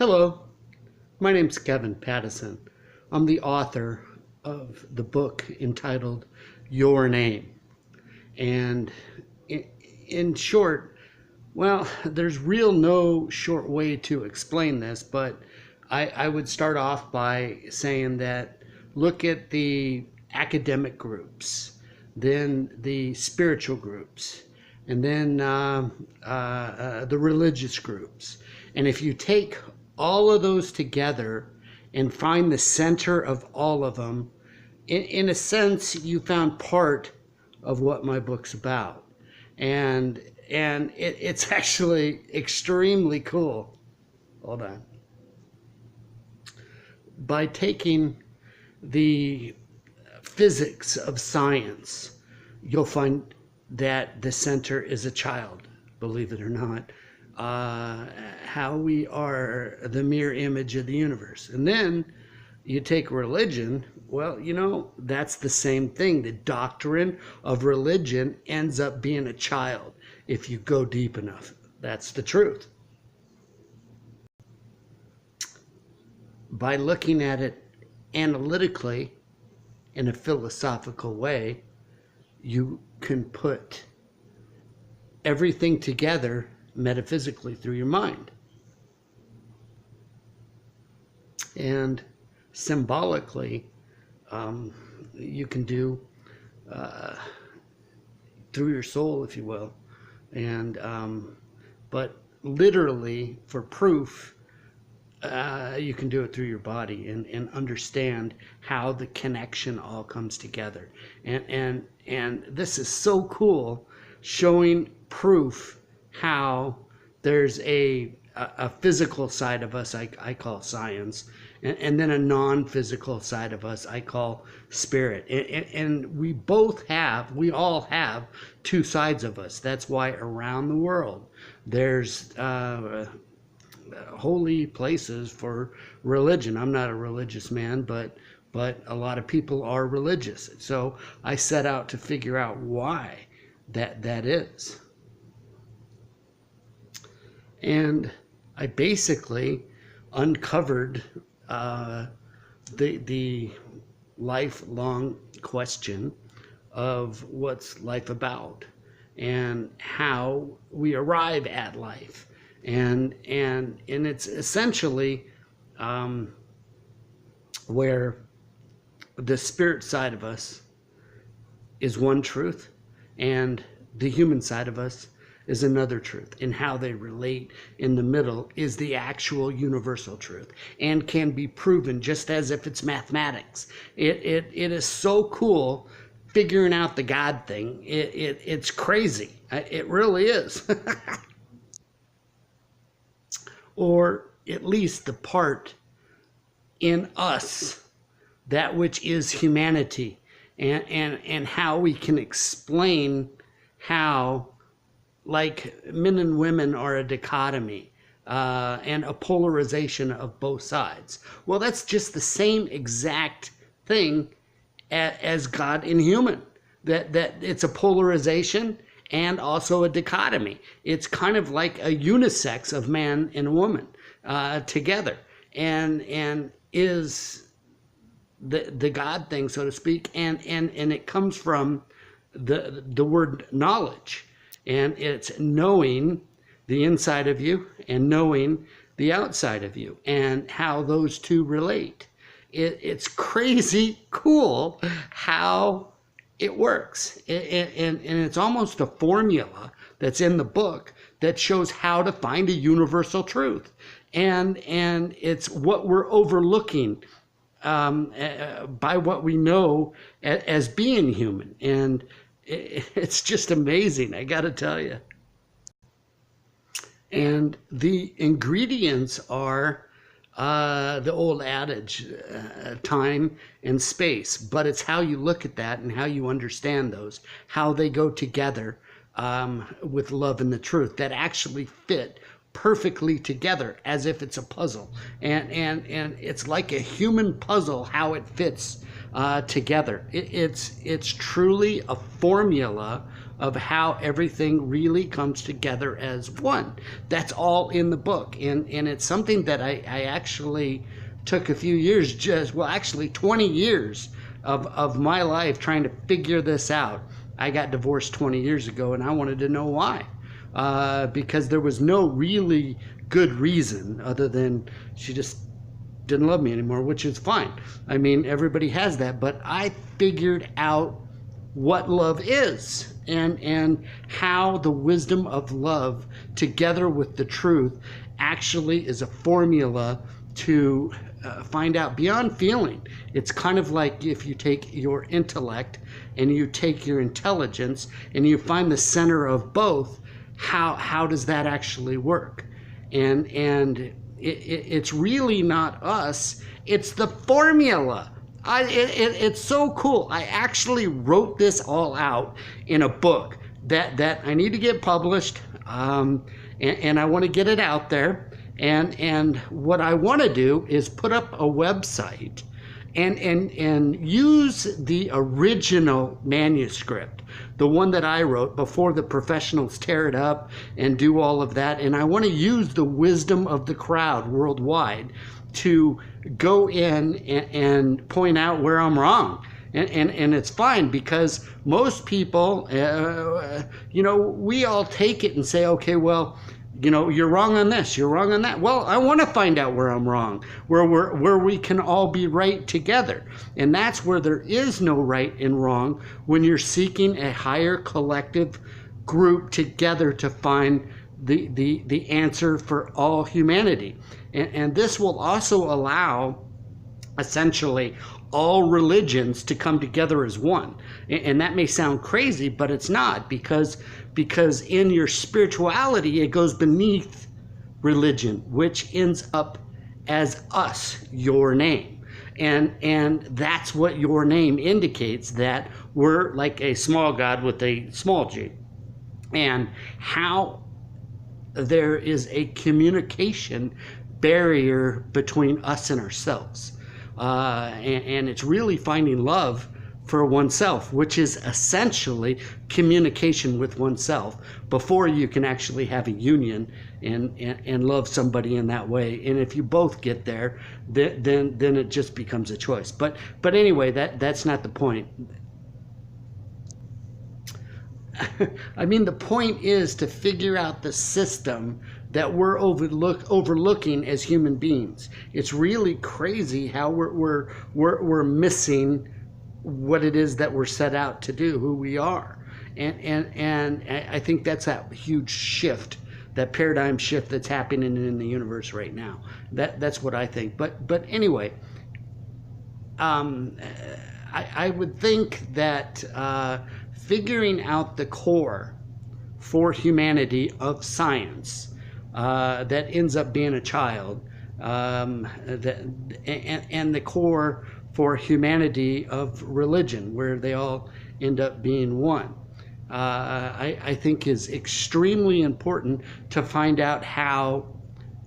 Hello, my name's Kevin Pattison. I'm the author of the book entitled Your Name. And in short, well, there's no short way to explain this, but I would start off by saying that look at the academic groups, then the spiritual groups, and then the religious groups. And if you take all of those together and find the center of all of them, in a sense, you found part of what my book's about. And it's actually extremely cool. Hold on. By taking the physics of science, you'll find that the center is a child, believe it or not. How we are the mere image of the universe. And then you take religion, well, that's the same thing. The doctrine of religion ends up being a child if you go deep enough. That's the truth. By looking at it analytically in a philosophical way, you can put everything together metaphysically through your mind. And symbolically, you can do through your soul, if you will. And but literally, for proof, you can do it through your body and understand how the connection all comes together. And this is so cool, showing proof how there's a physical side of us I call science, and then a non-physical side of us I call spirit. And we all have two sides of us. That's why around the world there's holy places for religion. I'm not a religious man, but a lot of people are religious. So I set out to figure out why that is. And I basically uncovered the lifelong question of what's life about and how we arrive at life. And it's essentially where the spirit side of us is one truth and the human side of us is another truth, and how they relate in the middle is the actual universal truth and can be proven just as if it's mathematics. It is so cool figuring out the God thing. It's crazy. It really is. Or at least the part in us, that which is humanity, and how we can explain how, like, men and women are a dichotomy and a polarization of both sides. Well, that's just the same exact thing as God and human. That it's a polarization and also a dichotomy. It's kind of like a unisex of man and woman together, and is the God thing, so to speak. And it comes from the word knowledge. And it's knowing the inside of you and knowing the outside of you and how those two relate. It's crazy cool how it works. And it's almost a formula that's in the book that shows how to find a universal truth. And it's what we're overlooking by what we know as being human. And it's just amazing, I gotta tell you. And the ingredients are the old adage, time and space, but it's how you look at that and how you understand those, how they go together with love and the truth, that actually fit perfectly together as if it's a puzzle. And it's like a human puzzle, how it fits together. It's truly a formula of how everything really comes together as one. That's all in the book. And it's something that I actually took a few years, actually 20 years of my life trying to figure this out. I got divorced 20 years ago, and I wanted to know why. Because there was no really good reason other than she just didn't love me anymore, which is fine. I mean, everybody has that, but I figured out what love is and how the wisdom of love together with the truth actually is a formula to find out beyond feeling. It's kind of like if you take your intellect and you take your intelligence and you find the center of both, how does that actually work? And it's really not us, it's the formula. It's so cool. I actually wrote this all out in a book that I need to get published, and I want to get it out there. And what I want to do is put up a website and use the original manuscript, the one that I wrote before the professionals tear it up and do all of that. And I want to use the wisdom of the crowd worldwide to go in and point out where I'm wrong. And it's fine, because most people, we all take it and say, okay, well, you're wrong on this, you're wrong on that. Well, I want to find out where I'm wrong, where we can all be right together. And that's where there is no right and wrong, when you're seeking a higher collective group together to find the answer for all humanity. And this will also allow, essentially, all religions to come together as one. And that may sound crazy, but it's not, because in your spirituality, it goes beneath religion, which ends up as us, your name. And that's what your name indicates, that we're like a small God with a small g. And how there is a communication barrier between us and ourselves. And it's really finding love for oneself, which is essentially communication with oneself before you can actually have a union and love somebody in that way. And if you both get there, then it just becomes a choice. But anyway, that's not the point. I mean, the point is to figure out the system that we're overlooking as human beings. It's really crazy how we're missing what it is that we're set out to do, who we are. And I think that's that huge shift, that paradigm shift that's happening in the universe right now. That's what I think. But anyway, I would think that figuring out the core for humanity of science that ends up being a child, and the core for humanity of religion, where they all end up being one, I think is extremely important to find out how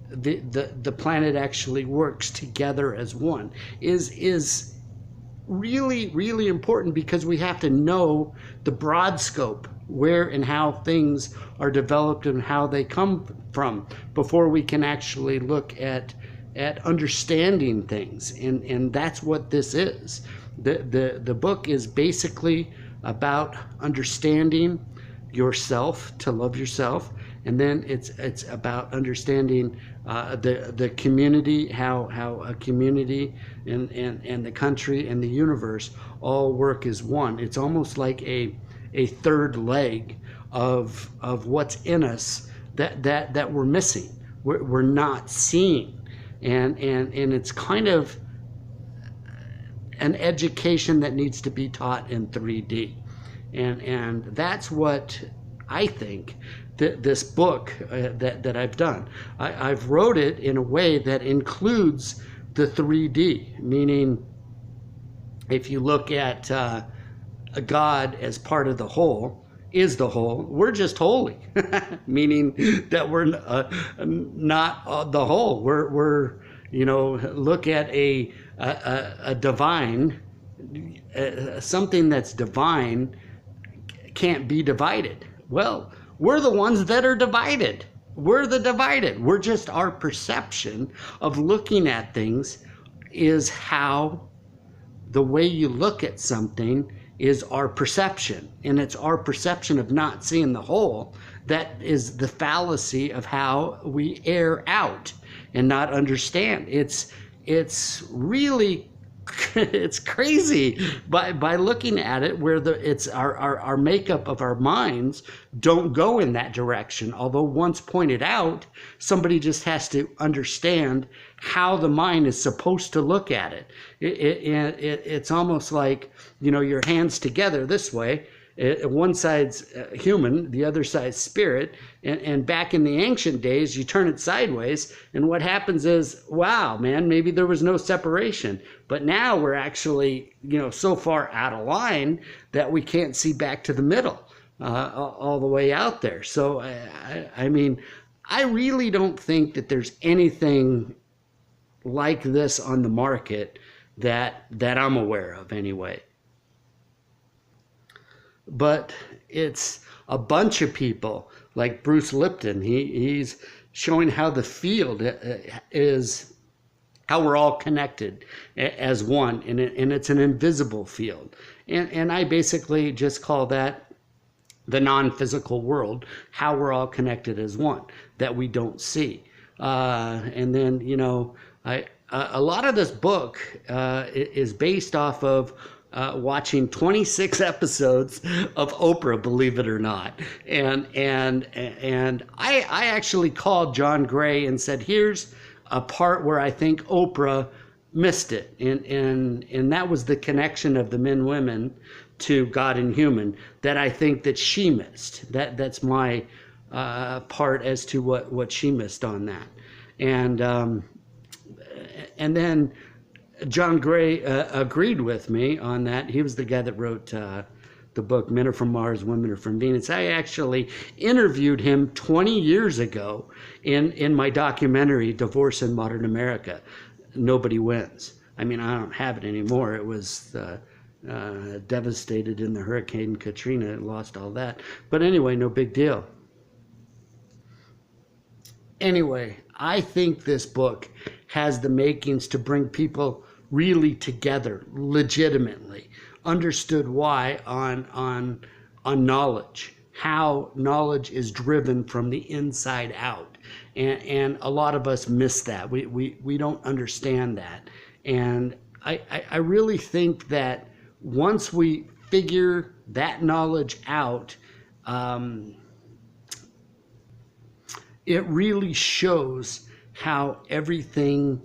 the planet actually works together as one. Is really, really important, because we have to know the broad scope, where and how things are developed and how they come from, before we can actually look at understanding things. And that's what this is. The book is basically about understanding yourself, to love yourself, and then it's about understanding the community, how a community and the country and the universe all work as one. It's almost like a third leg of what's in us that we're missing, we're not seeing, and it's kind of an education that needs to be taught in 3D, and that's what I think this book that I've done. I've wrote it in a way that includes the 3D, meaning if you look at a God as part of the whole, is the whole, we're just holy, meaning that we're not the whole. We're look at a divine, something that's divine can't be divided. Well, we're the ones that are divided. We're the divided. We're just, our perception of looking at things is how the way you look at something is our perception. And it's our perception of not seeing the whole that is the fallacy of how we air out and not understand. It's really it's crazy by looking at it, where it's our makeup of our minds don't go in that direction. Although once pointed out, somebody just has to understand how the mind is supposed to look at it. It's almost like, your hands together this way. One side's human, the other side's spirit, and back in the ancient days, you turn it sideways, and what happens is, wow, man, maybe there was no separation. But now we're actually, so far out of line that we can't see back to the middle, all the way out there. So, I mean, I really don't think that there's anything like this on the market that I'm aware of anyway. But it's a bunch of people like Bruce Lipton. He's showing how the field is, how we're all connected as one, and it's an invisible field. And I basically just call that the non-physical world, how we're all connected as one, that we don't see. And then, a lot of this book is based off of watching 26 episodes of Oprah, believe it or not. And I actually called John Gray and said, here's a part where I think Oprah missed it. And that was the connection of the men, women to God and human that I think that she missed. That's my part as to what she missed on that. And then John Gray agreed with me on that. He was the guy that wrote the book Men Are From Mars, Women Are From Venus. I actually interviewed him 20 years ago in my documentary, Divorce in Modern America, Nobody Wins. I mean, I don't have it anymore. It was devastated in the Hurricane Katrina. It lost all that. But anyway, no big deal. Anyway, I think this book has the makings to bring people really together, legitimately, understood why on knowledge, how knowledge is driven from the inside out. And a lot of us miss that. We don't understand that. And I really think that once we figure that knowledge out, it really shows how everything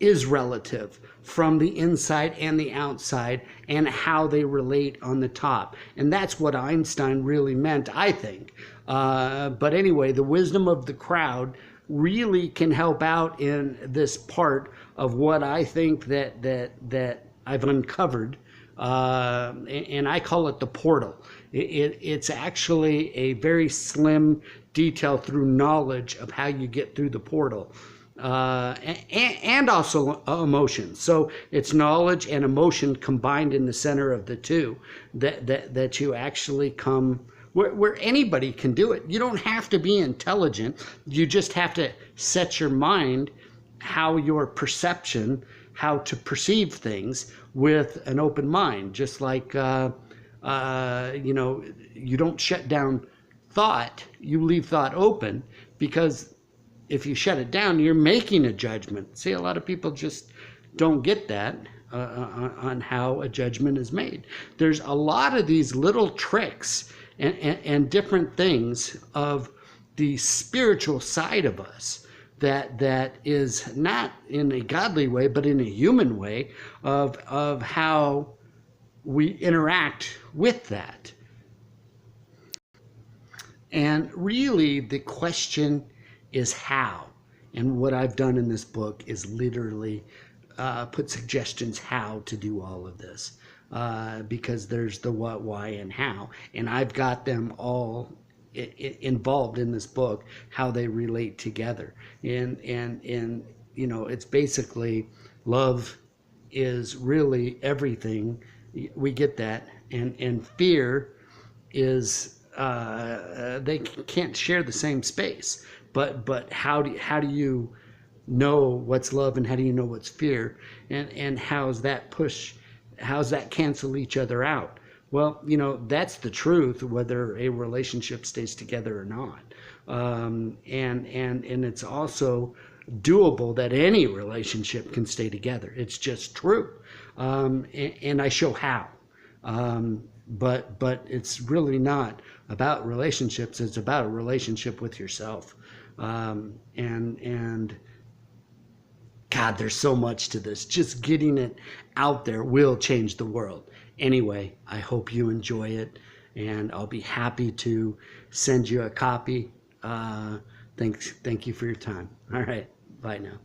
is relative from the inside and the outside, and how they relate on the top. And that's what Einstein really meant, I think. But anyway, the wisdom of the crowd really can help out in this part of what I think that I've uncovered. And I call it the portal. It's actually a very slim detail through knowledge of how you get through the portal. And also emotion. So it's knowledge and emotion combined in the center of the two that you actually come where anybody can do it. You don't have to be intelligent. You just have to set your mind how your perception, how to perceive things with an open mind. Just like, you don't shut down thought, you leave thought open, because if you shut it down, you're making a judgment. See, a lot of people just don't get that on how a judgment is made. There's a lot of these little tricks and different things of the spiritual side of us that is not in a godly way, but in a human way of how we interact with that. And really, the question is how. And what I've done in this book is literally put suggestions how to do all of this, because there's the what, why, and how, and I've got them all involved in this book, how they relate together. And it's basically love is really everything. We get that. And fear is they can't share the same space. But how do you know what's love and how do you know what's fear, and how's that cancel each other out? Well, that's the truth, whether a relationship stays together or not. And it's also doable that any relationship can stay together. It's just true. And I show how. But it's really not about relationships. It's about a relationship with yourself. And God, there's so much to this. Just getting it out there will change the world. Anyway, I hope you enjoy it, and I'll be happy to send you a copy. Thank you for your time. All right, bye now.